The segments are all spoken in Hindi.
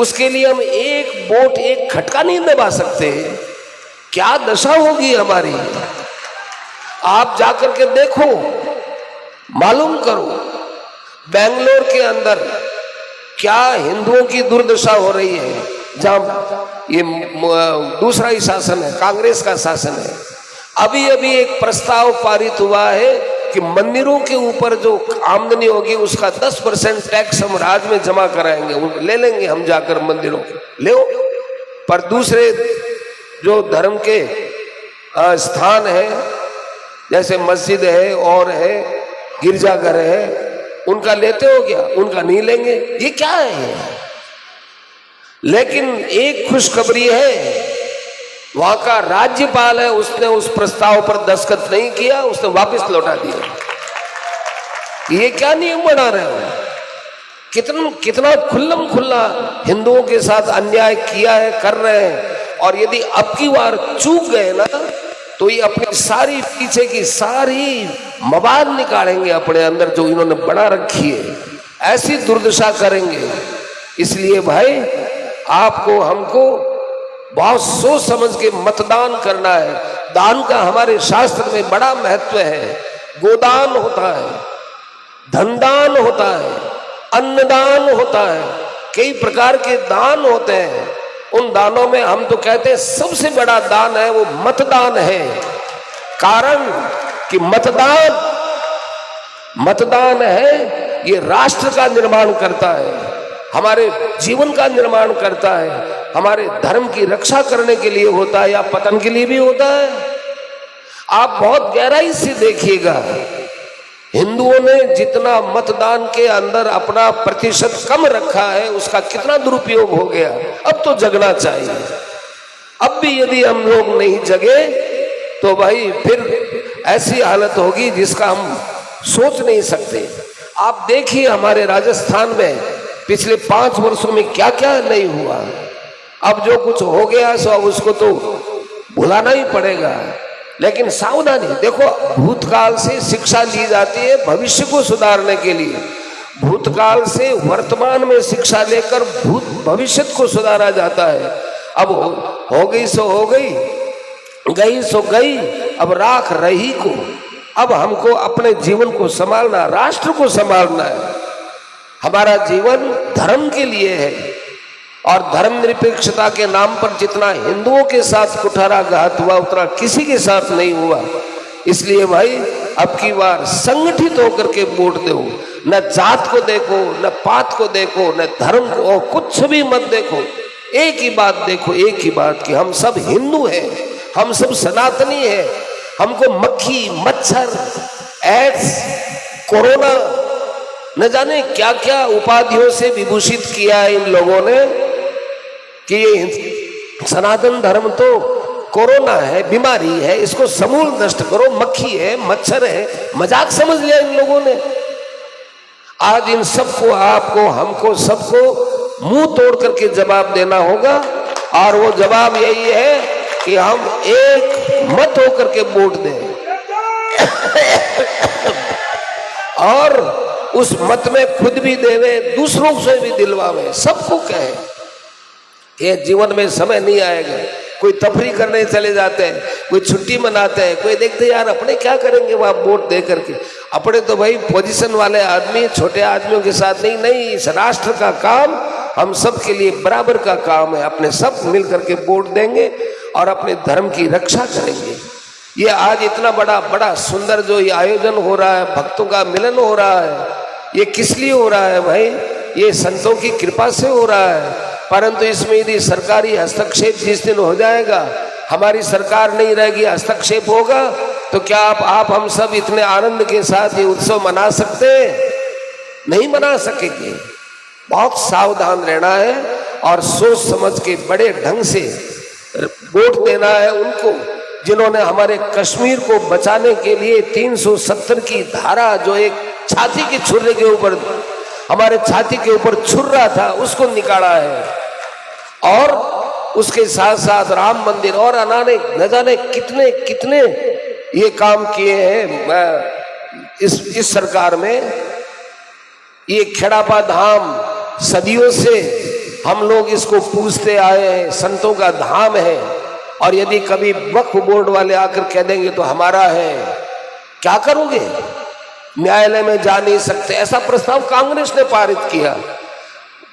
उसके लिए हम एक वोट एक खटका नहीं दबा सकते। क्या दशा होगी हमारी, आप जाकर के देखो, मालूम करो बेंगलोर के अंदर क्या हिंदुओं की दुर्दशा हो रही है, जहां ये दूसरा ही शासन है, कांग्रेस का शासन है। अभी अभी एक प्रस्ताव पारित हुआ है कि मंदिरों के ऊपर जो आमदनी होगी उसका 10% टैक्स हम राज्य में जमा कराएंगे, ले लेंगे हम जाकर मंदिरों के ले। पर दूसरे जो धर्म के स्थान है, जैसे मस्जिद है और है गिरजाघर है, उनका लेते हो क्या? उनका नहीं लेंगे। ये क्या है? लेकिन एक खुशखबरी है, वहां का राज्यपाल है, उसने उस प्रस्ताव पर दस्तखत नहीं किया, उसने वापस लौटा दिया। ये क्या नियम बना रहे हो? कितना खुल्लम खुल्ला हिंदुओं के साथ अन्याय किया है, कर रहे हैं। और यदि अब की बार चूक गए ना, तो ये अपनी सारी पीछे की सारी मवाद निकालेंगे अपने अंदर जो इन्होंने बना रखी है, ऐसी दुर्दशा करेंगे। इसलिए भाई आपको हमको बहुत सोच समझ के मतदान करना है। दान का हमारे शास्त्र में बड़ा महत्व है। गोदान होता है, धनदान होता है, अन्नदान होता है, कई प्रकार के दान होते हैं। उन दानों में हम तो कहते हैं सबसे बड़ा दान है वो मतदान है। कारण कि मतदान है, ये राष्ट्र का निर्माण करता है, हमारे जीवन का निर्माण करता है, हमारे धर्म की रक्षा करने के लिए होता है या पतन के लिए भी होता है। आप बहुत गहराई से देखिएगा, हिंदुओं ने जितना मतदान के अंदर अपना प्रतिशत कम रखा है, उसका कितना दुरुपयोग हो गया। अब तो जगना चाहिए। अब भी यदि हम लोग नहीं जगे तो भाई फिर ऐसी हालत होगी जिसका हम सोच नहीं सकते। आप देखिए हमारे राजस्थान में पिछले 5 वर्षों में क्या क्या नहीं हुआ। अब जो कुछ हो गया सो अब उसको तो भुलाना ही पड़ेगा। लेकिन सावधानी देखो, भूतकाल से शिक्षा ली जाती है भविष्य को सुधारने के लिए। भूतकाल से वर्तमान में शिक्षा लेकर भविष्य को सुधारा जाता है। अब हो गई सो हो गई, गई सो गई, अब राख रही को। अब हमको अपने जीवन को संभालना, राष्ट्र को संभालना है। हमारा जीवन धर्म के लिए है और धर्मनिरपेक्षता के नाम पर जितना हिंदुओं के साथ कुठाराघात हुआ उतना किसी के साथ नहीं हुआ। इसलिए भाई अब की बार संगठित होकर के वोट दो। न जात को देखो, न पात को देखो, न धर्म को, कुछ भी मत देखो। एक ही बात देखो, एक ही बात कि हम सब हिंदू हैं, हम सब सनातनी हैं। हमको मक्खी, मच्छर, एड्स, कोरोना, न जाने क्या क्या उपाधियों से विभूषित किया है इन लोगों ने कि ये सनातन धर्म तो कोरोना है, बीमारी है, इसको समूल नष्ट करो। मक्खी है, मच्छर है, मजाक समझ लिया इन लोगों ने। आज इन सबको, आपको, हमको, सबको मुंह तोड़ करके जवाब देना होगा। और वो जवाब यही है कि हम एक मत होकर के वोट दें और उस मत में खुद भी देवे, दूसरों से भी दिलवावे, सबको कहे। ये जीवन में समय नहीं आएगा। कोई तफरी करने चले जाते हैं, कोई छुट्टी मनाते हैं, कोई देखते यार अपने क्या करेंगे वहां वोट दे करके। अपने तो भाई पोजीशन वाले आदमी छोटे आदमियों के साथ नहीं, इस राष्ट्र का काम हम सब के लिए बराबर का काम है। अपने सब मिल करके वोट देंगे और अपने धर्म की रक्षा करेंगे। ये आज इतना बड़ा सुंदर जो ये आयोजन हो रहा है, भक्तों का मिलन हो रहा है, ये किस लिए हो रहा है भाई? ये संतों की कृपा से हो रहा है। परंतु इसमें यदि सरकारी हस्तक्षेप जिस दिन हो जाएगा, हमारी सरकार नहीं रहेगी, हस्तक्षेप होगा, तो क्या आप हम सब इतने आनंद के साथ ये उत्सव मना सकते हैं? नहीं मना सकेंगे। बहुत सावधान रहना है और सोच समझ के बड़े ढंग से वोट देना है उनको जिन्होंने हमारे कश्मीर को बचाने के लिए 370 की धारा, जो एक छाती के छुरे के ऊपर, हमारे छाती के ऊपर छुरा था, उसको निकाला है। और उसके साथ साथ राम मंदिर और न जाने कितने कितने ये काम किए हैं इस सरकार में। ये खेड़ापा धाम सदियों से हम लोग इसको पूजते आए हैं, संतों का धाम है, और यदि कभी वक्फ बोर्ड वाले आकर कह देंगे तो हमारा है, क्या करोगे? न्यायालय में जा नहीं सकते, ऐसा प्रस्ताव कांग्रेस ने पारित किया।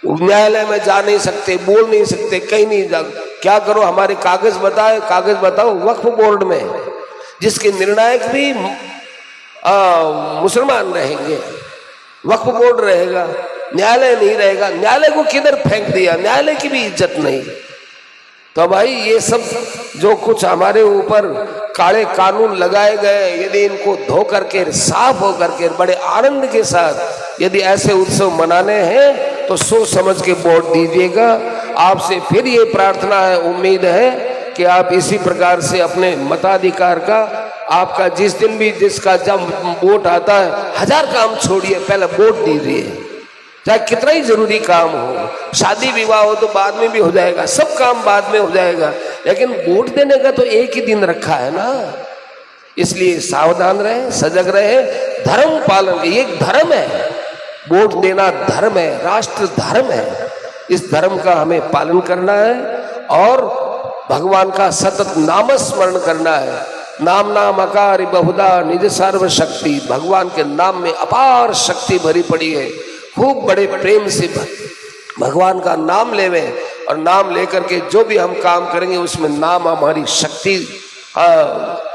न्यायालय में जा नहीं सकते, बोल नहीं सकते, कहीं नहीं जा, क्या करो? हमारे कागज बताए, कागज बताओ। वक्फ बोर्ड में जिसके निर्णायक भी मुसलमान रहेंगे, वक्फ बोर्ड रहेगा, न्यायालय नहीं रहेगा। न्यायालय को किधर फेंक दिया, न्यायालय की भी इज्जत नहीं। तो भाई ये सब जो कुछ हमारे ऊपर काले कानून लगाए गए, यदि इनको धो करके साफ हो करके बड़े आनंद के साथ यदि ऐसे उत्सव मनाने हैं तो सोच समझ के वोट दीजिएगा। आपसे फिर ये प्रार्थना है, उम्मीद है कि आप इसी प्रकार से अपने मताधिकार का, आपका जिस दिन भी जिसका जब वोट आता है, 1000 काम छोड़िए, पहले वोट दीजिए। चाहे कितना ही जरूरी काम हो, शादी विवाह हो तो बाद में भी हो जाएगा, सब काम बाद में हो जाएगा, लेकिन वोट देने का तो एक ही दिन रखा है ना। इसलिए सावधान रहे, सजग रहे, धर्म पालन, ये एक धर्म है, वोट देना धर्म है, राष्ट्र धर्म है। इस धर्म का हमें पालन करना है और भगवान का सतत नामस्मरण करना है। नाम नाम अकार बहुधा निज सर्व शक्ति, भगवान के नाम में अपार शक्ति भरी पड़ी है। खूब बड़े प्रेम से भगवान का नाम लेवे, और नाम लेकर के जो भी हम काम करेंगे उसमें नाम हमारी शक्ति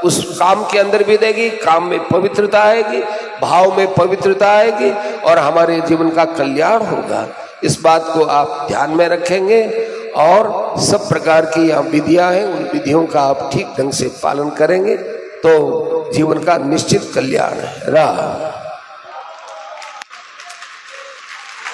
उस काम के अंदर भी देगी, काम में पवित्रता आएगी, भाव में पवित्रता आएगी और हमारे जीवन का कल्याण होगा। इस बात को आप ध्यान में रखेंगे और सब प्रकार की यहाँ विधियां हैं, उन विधियों का आप ठीक ढंग से पालन करेंगे तो जीवन का निश्चित कल्याण है। राम।